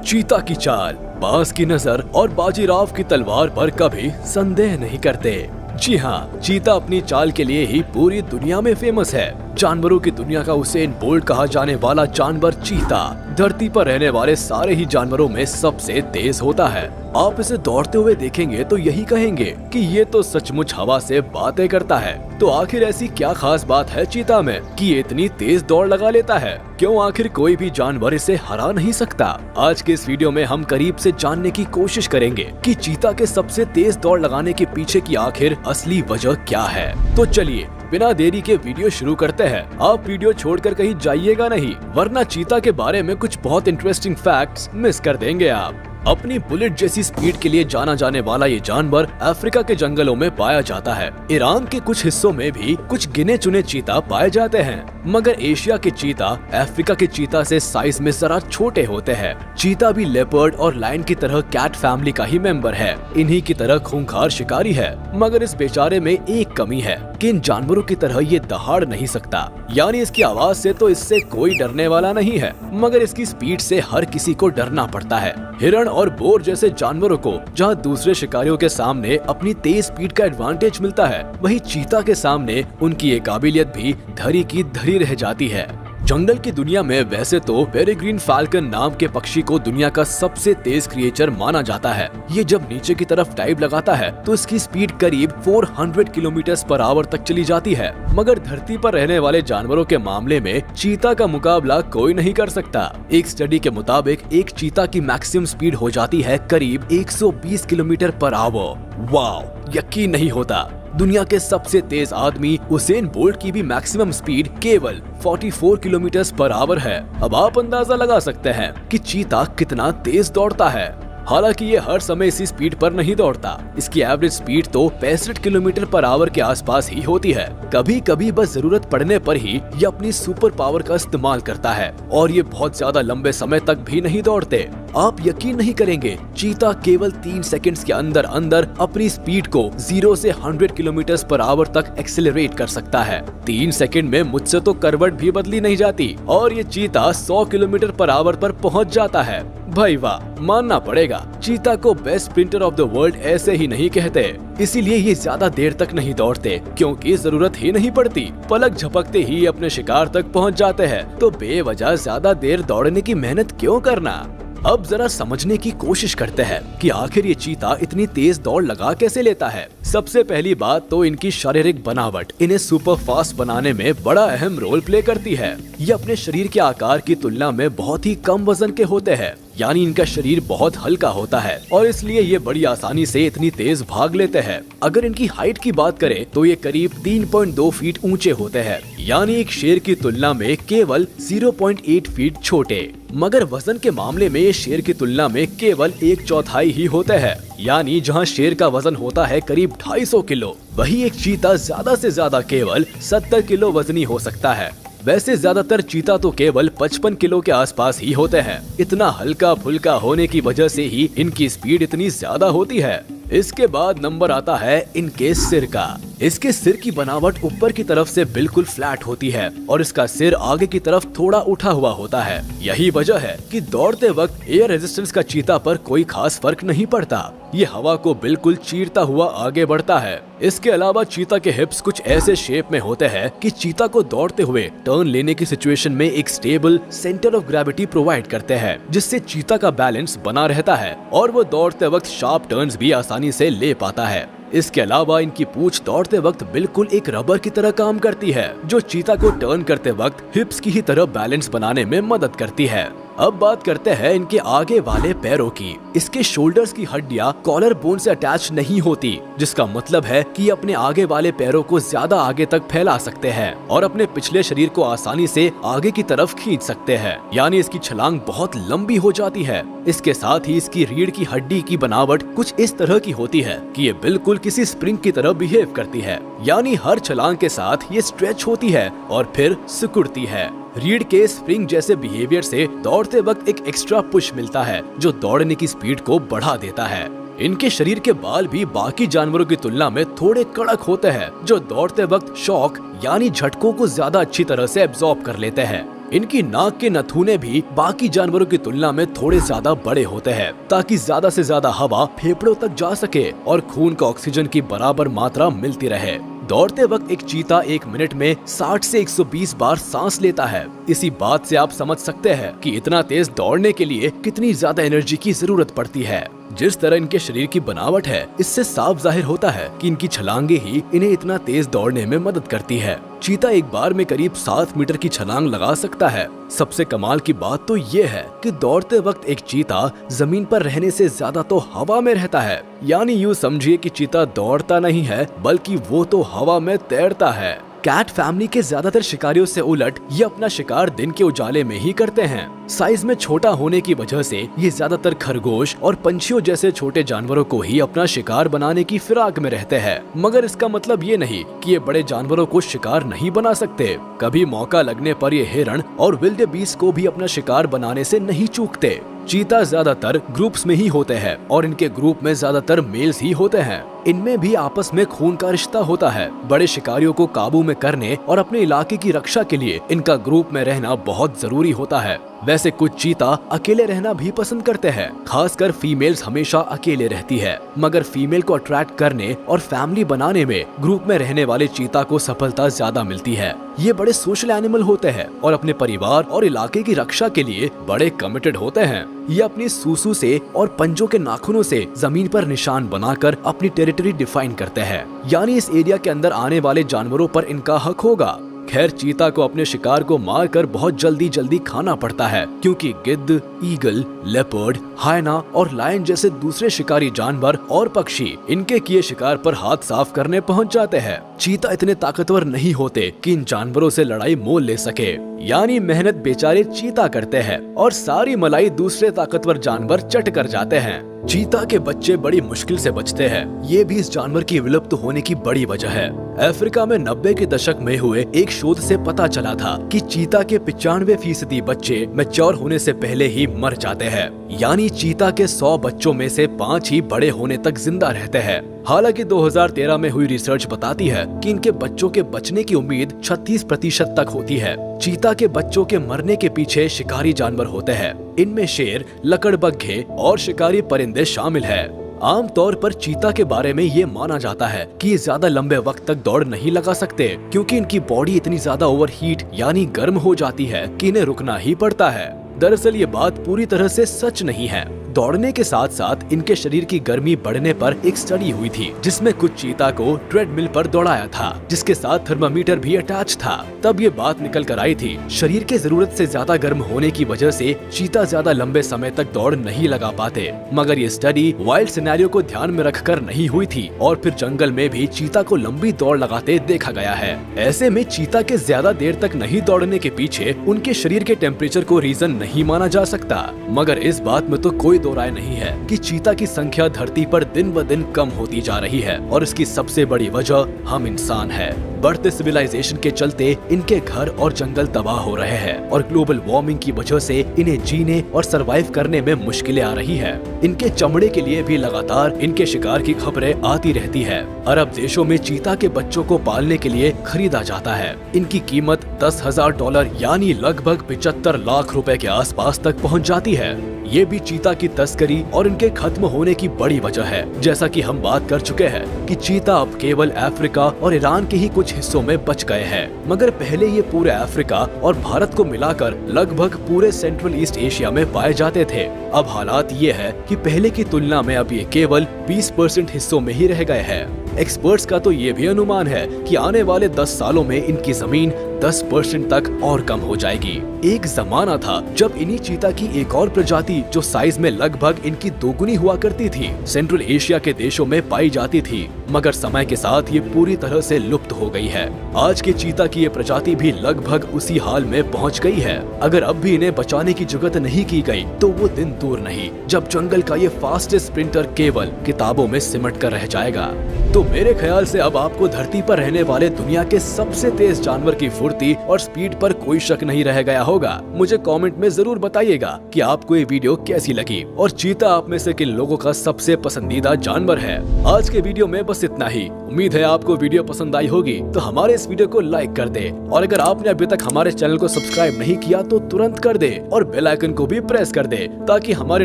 चीता की चाल, बाज की नजर और बाजीराव की तलवार पर कभी संदेह नहीं करते। जी हाँ, चीता अपनी चाल के लिए ही पूरी दुनिया में फेमस है। जानवरों की दुनिया का उसेन बोल्ट कहा जाने वाला जानवर चीता धरती पर रहने वाले सारे ही जानवरों में सबसे तेज होता है। आप इसे दौड़ते हुए देखेंगे तो यही कहेंगे कि ये तो सचमुच हवा से बातें करता है। तो आखिर ऐसी क्या खास बात है चीता में कि ये इतनी तेज दौड़ लगा लेता है? क्यों आखिर कोई भी जानवर इसे हरा नहीं सकता? आज के इस वीडियो में हम करीब से जानने की कोशिश करेंगे कि चीता के सबसे तेज दौड़ लगाने के पीछे की आखिर असली वजह क्या है। तो चलिए बिना देरी के वीडियो शुरू करते हैं। आप वीडियो छोड़कर कहीं जाइएगा नहीं, वरना चीता के बारे में कुछ बहुत इंटरेस्टिंग फैक्ट्स मिस कर देंगे आप। अपनी बुलेट जैसी स्पीड के लिए जाना जाने वाला ये जानवर अफ्रीका के जंगलों में पाया जाता है। ईरान के कुछ हिस्सों में भी कुछ गिने चुने चीता पाए जाते हैं, मगर एशिया के चीता अफ्रीका के चीता से साइज में जरा छोटे होते हैं। चीता भी लेपर्ड और लायन की तरह कैट फैमिली का ही मेंबर है। इन्हीं की तरह खूंखार शिकारी है, मगर इस बेचारे में एक कमी है कि इन जानवरों की तरह ये दहाड़ नहीं सकता। यानी इसकी आवाज से तो इससे कोई डरने वाला नहीं है, मगर इसकी स्पीड से हर किसी को डरना पड़ता है। हिरण और बोर जैसे जानवरों को जहां दूसरे शिकारियों के सामने अपनी तेज स्पीड का एडवांटेज मिलता है, वहीं चीता के सामने उनकी ये काबिलियत भी धरी की धरी रह जाती है। जंगल की दुनिया में वैसे तो पेरेग्रीन फाल्कन नाम के पक्षी को दुनिया का सबसे तेज क्रिएचर माना जाता है। ये जब नीचे की तरफ डाइव लगाता है तो इसकी स्पीड करीब 400 किलोमीटर/आवर तक चली जाती है, मगर धरती पर रहने वाले जानवरों के मामले में चीता का मुकाबला कोई नहीं कर सकता। एक स्टडी के मुताबिक एक चीता की मैक्सिमम स्पीड हो जाती है करीब 120 किलोमीटर/आवर। वाह, यकीन नहीं होता। दुनिया के सबसे तेज आदमी उसेन बोल्ट की भी मैक्सिमम स्पीड केवल 44 किलोमीटर/आवर है। अब आप अंदाजा लगा सकते हैं कि चीता कितना तेज दौड़ता है। हालांकि ये हर समय इसी स्पीड पर नहीं दौड़ता। इसकी एवरेज स्पीड तो 65 किलोमीटर/आवर के आसपास ही होती है। कभी कभी बस जरूरत पड़ने पर ही ये अपनी सुपर पावर का इस्तेमाल करता है, और ये बहुत ज्यादा लंबे समय तक भी नहीं दौड़ते। आप यकीन नहीं करेंगे, चीता केवल 3 सेकंड्स के अंदर अंदर अपनी स्पीड को 0 से 100 किलोमीटर/आवर तक एक्सेलरेट कर सकता है। 3 सेकंड में मुझसे तो करवट भी बदली नहीं जाती, और ये चीता 100 किलोमीटर/आवर पर पहुंच जाता है। भाई वाह, मानना पड़ेगा, चीता को best sprinter of the world ऐसे ही नहीं कहते। इसीलिए ये ज्यादा देर तक नहीं दौड़ते, क्योंकि जरूरत ही नहीं पड़ती। पलक झपकते ही अपने शिकार तक पहुंच जाते हैं, तो बेवजह ज्यादा देर दौड़ने की मेहनत क्यों करना। अब जरा समझने की कोशिश करते हैं कि आखिर ये चीता इतनी तेज दौड़ लगा कैसे लेता है। सबसे पहली बात तो इनकी शारीरिक बनावट इन्हें सुपर फास्ट बनाने में बड़ा अहम रोल प्ले करती है। ये अपने शरीर के आकार की तुलना में बहुत ही कम वजन के होते हैं, यानी इनका शरीर बहुत हल्का होता है, और इसलिए ये बड़ी आसानी से इतनी तेज भाग लेते हैं। अगर इनकी हाइट की बात करें तो ये करीब 3.2 फीट ऊंचे होते हैं, यानी एक शेर की तुलना में केवल 0.8 फीट छोटे। मगर वजन के मामले में ये शेर की तुलना में केवल 1/4 ही होते हैं, यानी जहां शेर का वजन होता है करीब 250 किलो, वही एक चीता ज्यादा से ज्यादा केवल 70 किलो वजनी हो सकता है। वैसे ज्यादातर चीता तो केवल 55 किलो के आसपास ही होते हैं। इतना हल्का फुल्का होने की वजह से ही इनकी स्पीड इतनी ज्यादा होती है। इसके बाद नंबर आता है इनके सिर का। इसके सिर की बनावट ऊपर की तरफ से बिल्कुल फ्लैट होती है, और इसका सिर आगे की तरफ थोड़ा उठा हुआ होता है। यही वजह है कि दौड़ते वक्त एयर रेजिस्टेंस का चीता पर कोई खास फर्क नहीं पड़ता। ये हवा को बिल्कुल चीरता हुआ आगे बढ़ता है। इसके अलावा चीता के हिप्स कुछ ऐसे शेप में होते हैं कि चीता को दौड़ते हुए टर्न लेने की सिचुएशन में एक stable centre of gravity provide करते हैं, जिससे चीता का बैलेंस बना रहता है और वो दौड़ते वक्त शार्प टर्न्स भी आसानी से ले पाता है। इसके अलावा इनकी पूंछ दौड़ते वक्त बिल्कुल एक रबर की तरह काम करती है, जो चीता को टर्न करते वक्त हिप्स की ही तरह बैलेंस बनाने में मदद करती है। अब बात करते हैं इनके आगे वाले पैरों की। इसके शोल्डर्स की हड्डियां कॉलर बोन से अटैच नहीं होती, जिसका मतलब है कि अपने आगे वाले पैरों को ज्यादा आगे तक फैला सकते हैं और अपने पिछले शरीर को आसानी से आगे की तरफ खींच सकते हैं, यानी इसकी छलांग बहुत लंबी हो जाती है। इसके साथ ही इसकी रीढ़ की हड्डी की बनावट कुछ इस तरह की होती है कि ये बिल्कुल किसी स्प्रिंग की तरह बिहेव करती है, यानी हर छलांग के साथ ये स्ट्रेच होती है और फिर सिकुड़ती है। रीढ़ के स्प्रिंग जैसे बिहेवियर से दौड़ते वक्त एक एक्स्ट्रा पुश मिलता है, जो दौड़ने की स्पीड को बढ़ा देता है। इनके शरीर के बाल भी बाकी जानवरों की तुलना में थोड़े कड़क होते हैं, जो दौड़ते वक्त शॉक यानी झटकों को ज्यादा अच्छी तरह से एब्जॉर्ब कर लेते हैं। इनकी नाक के नथुने भी बाकी जानवरों की तुलना में थोड़े ज्यादा बड़े होते हैं ताकि ज्यादा से ज्यादा हवा फेफड़ों तक जा सके और खून का ऑक्सीजन की बराबर मात्रा मिलती रहे। दौड़ते वक्त एक चीता 1 मिनट में 60 से 120 बार सांस लेता है। इसी बात से आप समझ सकते हैं कि इतना तेज दौड़ने के लिए कितनी ज्यादा एनर्जी की जरूरत पड़ती है। जिस तरह इनके शरीर की बनावट है, इससे साफ जाहिर होता है कि इनकी छलांगे ही इन्हें इतना तेज दौड़ने में मदद करती है। चीता एक बार में करीब 7 मीटर की छलांग लगा सकता है। सबसे कमाल की बात तो ये है कि दौड़ते वक्त एक चीता जमीन पर रहने से ज्यादा तो हवा में रहता है। यानी यूँ समझिए कि चीता दौड़ता नहीं है, बल्कि वो तो हवा में तैरता है। कैट फैमिली के ज्यादातर शिकारियों से उलट ये अपना शिकार दिन के उजाले में ही करते हैं। साइज में छोटा होने की वजह से ये ज्यादातर खरगोश और पंछियों जैसे छोटे जानवरों को ही अपना शिकार बनाने की फिराक में रहते हैं। मगर इसका मतलब ये नहीं कि ये बड़े जानवरों को शिकार नहीं बना सकते। कभी मौका लगने पर ये हिरण और विल्डेबीस्ट को भी अपना शिकार बनाने से नहीं चूकते। चीता ज्यादातर ग्रुप्स में ही होते हैं और इनके ग्रुप में ज्यादातर मेल्स ही होते हैं। इनमें भी आपस में खून का रिश्ता होता है। बड़े शिकारियों को काबू में करने और अपने इलाके की रक्षा के लिए इनका ग्रुप में रहना बहुत जरूरी होता है। वैसे कुछ चीता अकेले रहना भी पसंद करते हैं। खासकर फीमेल्स हमेशा अकेले रहती है, मगर फीमेल को अट्रैक्ट करने और फैमिली बनाने में ग्रुप में रहने वाले चीता को सफलता ज्यादा मिलती है। ये बड़े सोशल एनिमल होते हैं और अपने परिवार और इलाके की रक्षा के लिए बड़े कमिटेड होते हैं। ये अपनी सूसू से और पंजों के नाखूनों से जमीन पर निशान बनाकर अपनी टेरिटरी डिफाइन करते हैं, यानी इस एरिया के अंदर आने वाले जानवरों पर इनका हक होगा। खैर, चीता को अपने शिकार को मारकर बहुत जल्दी खाना पड़ता है, क्योंकि गिद्ध, ईगल, लेपर्ड, हायना और लायन जैसे दूसरे शिकारी जानवर और पक्षी इनके किए शिकार पर हाथ साफ करने पहुंच जाते हैं। चीता इतने ताकतवर नहीं होते कि इन जानवरों से लड़ाई मोल ले सके, यानी मेहनत बेचारे चीता करते हैं और सारी मलाई दूसरे ताकतवर जानवर चट कर जाते हैं। चीता के बच्चे बड़ी मुश्किल से बचते हैं। ये भी इस जानवर की विलुप्त होने की बड़ी वजह है। अफ्रीका में 90 के दशक में हुए एक शोध से पता चला था कि चीता के 95% बच्चे मैच्योर होने से पहले ही मर जाते हैं। यानी चीता के 100 बच्चों में से 5 ही बड़े होने तक जिंदा रहते हैं। हालांकि 2013 में हुई रिसर्च बताती है कि इनके बच्चों के बचने की उम्मीद 36% तक होती है। चीता के बच्चों के मरने के पीछे शिकारी जानवर होते हैं। इनमें शेर, लकड़बग्घे और शिकारी परिंदे शामिल है। आमतौर पर चीता के बारे में ये माना जाता है कि ये ज्यादा लंबे वक्त तक दौड़ नहीं लगा सकते, क्योंकि इनकी बॉडी इतनी ज्यादा ओवरहीट यानी गर्म हो जाती है कि इन्हें रुकना ही पड़ता है। दरअसल ये बात पूरी तरह से सच नहीं है। दौड़ने के साथ साथ इनके शरीर की गर्मी बढ़ने पर एक स्टडी हुई थी, जिसमें कुछ चीता को ट्रेडमिल पर दौड़ाया था, जिसके साथ थर्मामीटर भी अटैच था। तब ये बात निकल कर आई थी, शरीर के जरूरत से ज्यादा गर्म होने की वजह से चीता ज्यादा लंबे समय तक दौड़ नहीं लगा पाते। मगर ये स्टडी वाइल्ड सिनेरियो को ध्यान में रखकर नहीं हुई थी और फिर जंगल में भी चीता को लंबी दौड़ लगाते देखा गया है। ऐसे में चीता के ज्यादा देर तक नहीं दौड़ने के पीछे उनके शरीर के टेम्परेचर को रीजन नहीं माना जा सकता। मगर इस बात में तो कोई दो राय नहीं है कि चीता की संख्या धरती पर दिन ब दिन कम होती जा रही है और इसकी सबसे बड़ी वजह हम इंसान है। बढ़ते सिविलाइजेशन के चलते इनके घर और जंगल तबाह हो रहे हैं और ग्लोबल वार्मिंग की वजह से इन्हें जीने और सरवाइव करने में मुश्किलें आ रही है। इनके चमड़े के लिए भी लगातार इनके शिकार की खबरें आती रहती है। अरब देशों में चीता के बच्चों को पालने के लिए खरीदा जाता है। इनकी कीमत $10,000 यानी लगभग 75 लाख रुपए के आसपास तक पहुंच जाती है। ये भी चीता की तस्करी और इनके खत्म होने की बड़ी वजह है। जैसा कि हम बात कर चुके हैं कि चीता अब केवल अफ्रीका और ईरान के ही कुछ हिस्सों में बच गए हैं, मगर पहले ये पूरे अफ्रीका और भारत को मिलाकर लगभग पूरे सेंट्रल ईस्ट एशिया में पाए जाते थे। अब हालात ये है कि पहले की तुलना में अब ये केवल 20% हिस्सों में ही रह गए हैं। एक्सपर्ट्स का तो ये भी अनुमान है कि आने वाले 10 सालों में इनकी जमीन 10% तक और कम हो जाएगी। एक जमाना था जब इन्हीं चीता की एक और प्रजाति जो साइज में लगभग इनकी दोगुनी हुआ करती थी, सेंट्रल एशिया के देशों में पाई जाती थी, मगर समय के साथ ये पूरी तरह से लुप्त हो गई है। आज के चीता की ये प्रजाति भी लगभग उसी हाल में पहुंच गई है। अगर अब भी इन्हें बचाने की जुगत नहीं की गई तो वो दिन दूर नहीं जब जंगल का ये फास्टेस्ट स्प्रिंटर केवल किताबों में सिमट कर रह जाएगा। तो मेरे ख्याल से अब आपको धरती पर रहने वाले दुनिया के सबसे तेज जानवर की फुर्ती और स्पीड पर कोई शक नहीं रह गया होगा। मुझे कमेंट में जरूर बताइएगा कि आपको ये वीडियो कैसी लगी और चीता आप में से किन लोगों का सबसे पसंदीदा जानवर है। आज के वीडियो में बस इतना ही। उम्मीद है आपको वीडियो पसंद आई होगी, तो हमारे इस वीडियो को लाइक कर दे और अगर आपने अभी तक हमारे चैनल को सब्सक्राइब नहीं किया तो तुरंत कर दे और बेल आइकन को भी प्रेस कर दे ताकि हमारे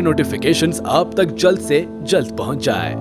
नोटिफिकेशंस आप तक जल्द से जल्द पहुंच जाए।